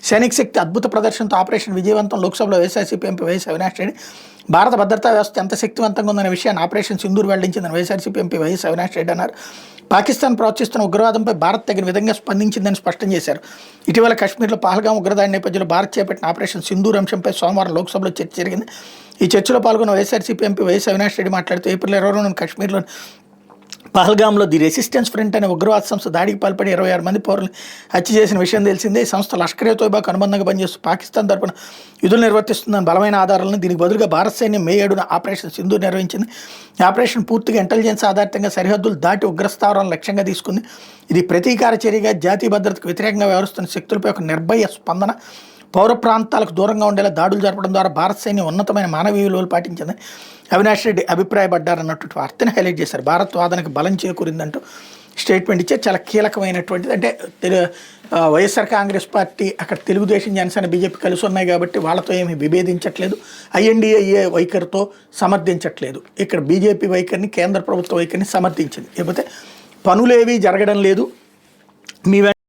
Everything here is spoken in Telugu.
సైనిక శక్తి అద్భుత ప్రదర్శనతో ఆపరేషన్ విజయవంతం. లోక్సభలో వైఎస్ఆర్సీపీ ఎంపీ వైఎస్ అవినాష్ రెడ్డి. భారత భద్రతా వ్యవస్థ ఎంత శక్తివంతంగా ఉందనే విషయాన్ని ఆపరేషన్ సింధూర్ వెల్లడించిందని వైఎస్ఆర్సీపీ ఎంపీ వైఎస్ అవినాష్ రెడ్డి అన్నారు. పాకిస్తాన్ ప్రోత్సహిస్తున్న ఉగ్రవాదంపై భారత్ తగిన విధంగా స్పందించిందని స్పష్టం చేశారు. ఇటీవల కాశ్మీర్లో పహల్గాం ఉగ్రదాడి నేపథ్యంలో భారత్ చేపట్టిన ఆపరేషన్ సింధూర్ అంశంపై సోమవారం లోక్సభలో చర్చ జరిగింది. ఈ చర్చలో పాల్గొన్న వైఎస్ఆర్సీపీ ఎంపీ వైఎస్ అవినాష్ రెడ్డి మాట్లాడుతూ ఏప్రిల్ 22న కాశ్మీర్లో పహల్గాంలో ది రెసిస్టెన్స్ ఫ్రంట్ అనే ఉగ్రవాద సంస్థ దాడికి పాల్పడి 26 మంది పౌరులు హత్య చేసిన విషయం తెలిసిందే. ఈ సంస్థ లష్కర్ ఏ తోయిబాకు అనుబంధంగా పనిచేస్తూ పాకిస్తాన్ తరపున విధులు నిర్వర్తిస్తుందని బలమైన ఆధారాలను, దీనికి బదులుగా భారత సైన్యం మే 7న ఆపరేషన్ సింధూర్ నిర్వహించింది. ఈ ఆపరేషన్ పూర్తిగా ఇంటెలిజెన్స్ ఆధారితంగా సరిహద్దులు దాటి ఉగ్రస్థావరాలను లక్ష్యంగా తీసుకుంది. ఇది ప్రతీకార చర్యగా జాతీయ భద్రతకు వ్యతిరేకంగా వ్యవహరిస్తున్న శక్తులపై ఒక నిర్భయ స్పందన. పౌర ప్రాంతాలకు దూరంగా ఉండేలా దాడులు జరపడం ద్వారా భారత సైన్యం ఉన్నతమైన మానవీయ విలువలు పాటించిందని అవినాష్ రెడ్డి అభిప్రాయపడ్డారన్నట్టు వార్తను హైలైట్ చేశారు. భారత్ వాదనకు బలం చేకూరిందంటూ స్టేట్మెంట్ ఇచ్చే చాలా కీలకమైనటువంటిది. అంటే వైఎస్ఆర్ కాంగ్రెస్ పార్టీ అక్కడ తెలుగుదేశం, జనసేన, బీజేపీ కలిసి ఉన్నాయి కాబట్టి వాళ్ళతో ఏమీ విభేదించట్లేదు. ఐఎన్డీఏ వైఖరితో సమర్థించట్లేదు. ఇక్కడ బీజేపీ వైఖరిని, కేంద్ర ప్రభుత్వ వైఖరిని సమర్థించింది. లేకపోతే పనులేవి జరగడం లేదు, మీ